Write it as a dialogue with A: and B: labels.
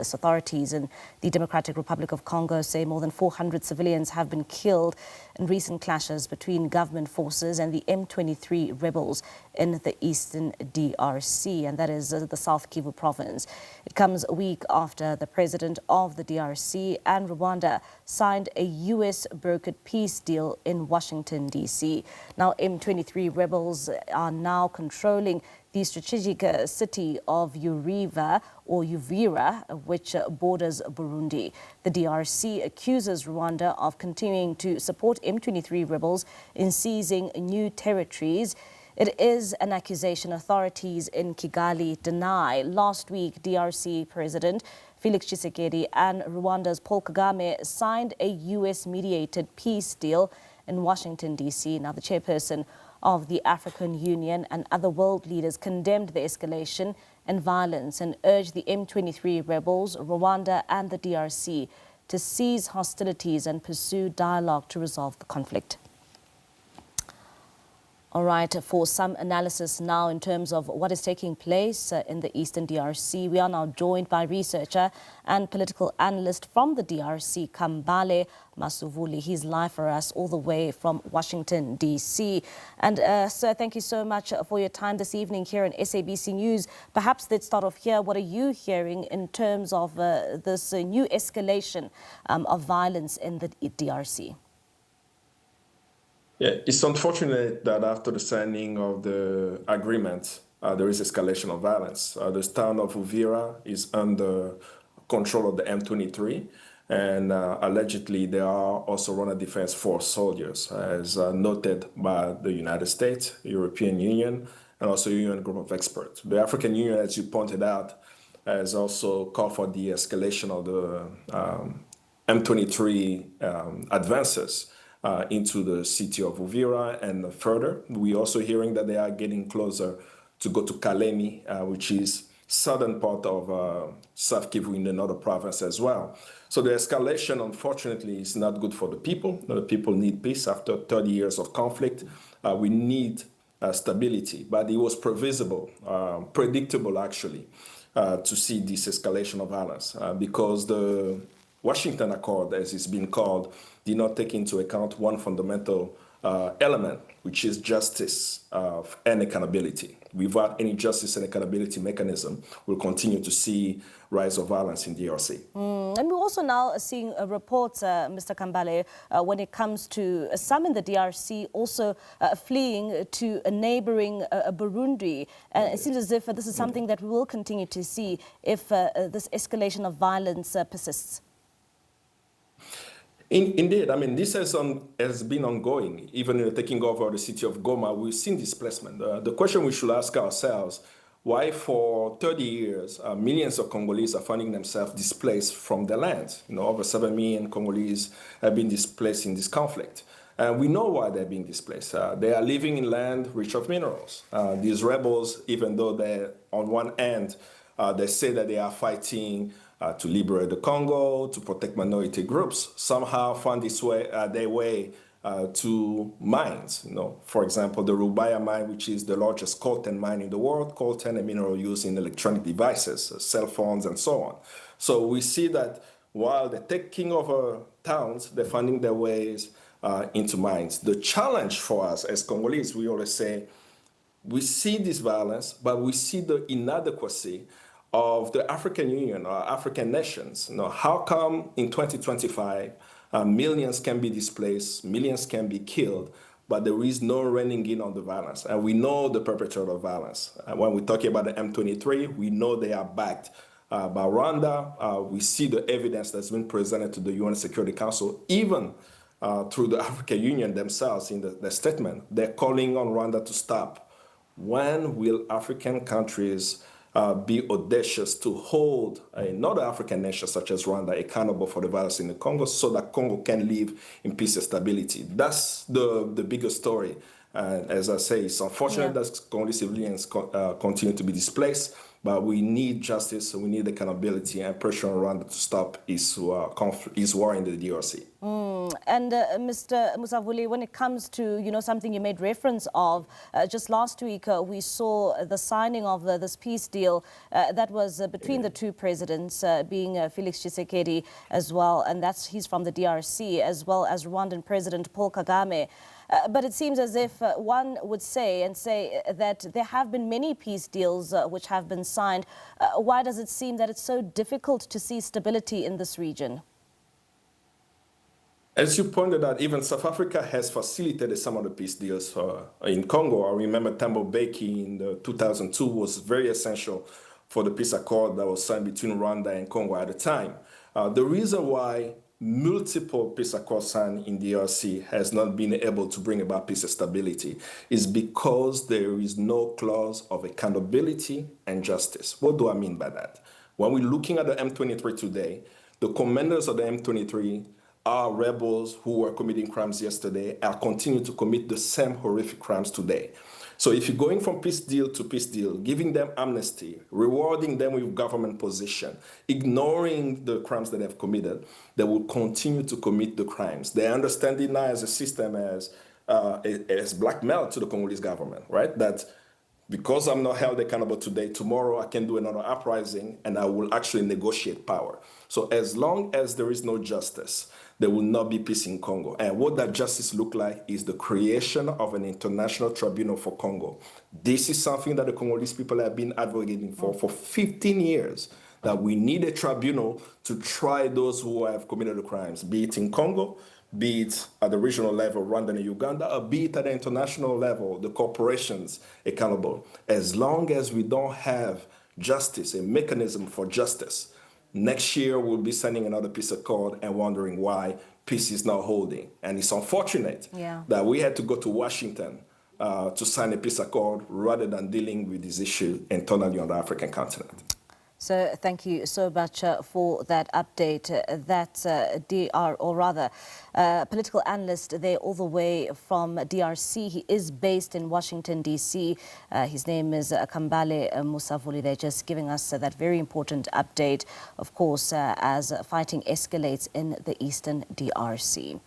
A: Authorities in the Democratic Republic of Congo say more than 400 civilians have been killed in recent clashes between government forces and the M23 rebels in the eastern DRC, and that is the South Kivu province. It comes a week after the president of the DRC and Rwanda signed a US-brokered peace deal in Washington, D.C. Now, M23 rebels are now controlling the strategic city of Uvira, which borders Burundi. The DRC accuses Rwanda of continuing to support M23 rebels in seizing new territories. It is an accusation authorities in Kigali deny. Last week, DRC President Felix Tshisekedi and Rwanda's Paul Kagame signed a US-mediated peace deal in Washington, D.C. Now, the chairperson of the African Union and other world leaders condemned the escalation and violence and urged the M23 rebels, Rwanda and the DRC to cease hostilities and pursue dialogue to resolve the conflict. All right, for some analysis now in terms of what is taking place in the eastern DRC, we are now joined by researcher and political analyst from the DRC, Kambale Musavuli. He's live for us all the way from Washington, D.C. And sir, thank you so much for your time this evening here on SABC News. Perhaps let's start off here. What are you hearing in terms of this new escalation of violence in the DRC?
B: Yeah, it's unfortunate that after the signing of the agreement, there is escalation of violence. The town of Uvira is under control of the M23, and allegedly there are also Rwanda Defense Force soldiers, as noted by the United States, European Union, and also UN group of experts. The African Union, as you pointed out, has also called for the escalation of the M23 advances into the city of Uvira and further. We're also hearing that they are getting closer to go to Kalemi, which is southern part of South Kivu in another province as well. So the escalation, unfortunately, is not good for the people. The people need peace after 30 years of conflict. We need stability, but it was predictable actually, to see this escalation of violence because the Washington Accord, as it's been called, did not take into account one fundamental element, which is justice and accountability. Without any justice and accountability mechanism, we'll continue to see rise of violence in DRC.
A: And we're also now seeing reports, Mr. Kambale, when it comes to some in the DRC also fleeing to a neighboring Burundi. It seems as if this is something that we will continue to see if this escalation of violence persists.
B: Indeed, I mean, this has been ongoing. Even taking over the city of Goma, we've seen displacement. The question we should ask ourselves, why for 30 years, millions of Congolese are finding themselves displaced from their land? You know, over 7 million Congolese have been displaced in this conflict. And we know why they're being displaced. They are living in land rich of minerals. These rebels, even though they're on one end, they say that they are fighting to liberate the Congo, to protect minority groups, somehow find their way to mines. You know, for example, the Rubaya mine, which is the largest coltan mine in the world, coltan, a mineral used in electronic devices, cell phones, and so on. So we see that while they're taking over towns, they're finding their ways into mines. The challenge for us as Congolese, we always say, we see this violence, but we see the inadequacy of the African Union or African nations. You know, how come in 2025 millions can be displaced, millions can be killed, but there is no reining in on the violence? And we know the perpetrator of violence. When we talk about the M23, we know they are backed by Rwanda. We see the evidence that's been presented to the UN Security Council, even through the African Union themselves in the statement. They're calling on Rwanda to stop. When will African countries be audacious to hold another African nation such as Rwanda accountable for the violence in the Congo so that Congo can live in peace and stability? That's the bigger story. As I say, it's unfortunate that Congolese civilians continue to be displaced, But we need justice, we need accountability and pressure on Rwanda to stop his war in the DRC.
A: And Mr. Musavuli, when it comes to, something you made reference of, just last week we saw the signing of this peace deal that was between the two presidents, being Felix Tshisekedi as well, and he's from the DRC, as well as Rwandan President Paul Kagame. But it seems as if one would say that there have been many peace deals which have been signed. Why does it seem that it's so difficult to see stability in this region?
B: As you pointed out, even South Africa has facilitated some of the peace deals in Congo. I remember Thabo Mbeki in 2002 was very essential for the peace accord that was signed between Rwanda and Congo at the time. The reason why multiple peace accords signed in DRC has not been able to bring about peace and stability is because there is no clause of accountability and justice. What do I mean by that? When we're looking at the M23 today, the commanders of the M23 are rebels who were committing crimes yesterday and continue to commit the same horrific crimes today. So if you're going from peace deal to peace deal, giving them amnesty, rewarding them with government position, ignoring the crimes that they've committed, they will continue to commit the crimes. They understand it now as a system as blackmail to the Congolese government, right? That because I'm not held accountable today, tomorrow I can do another uprising and I will actually negotiate power. So as long as there is no justice, there will not be peace in Congo. And what that justice look like is the creation of an international tribunal for Congo. This is something that the Congolese people have been advocating for 15 years, that we need a tribunal to try those who have committed the crimes, be it in Congo, be it at the regional level, Rwanda and Uganda, or be it at the international level, the corporations accountable. As long as we don't have justice, a mechanism for justice, next year we'll be signing another peace accord and wondering why peace is not holding. And it's unfortunate that we had to go to Washington to sign a peace accord rather than dealing with this issue internally on the African continent.
A: So thank you so much for that update. That's political analyst there all the way from DRC. He is based in Washington, D.C. His name is Kambale Musavuli. They're just giving us that very important update, of course, as fighting escalates in the eastern DRC.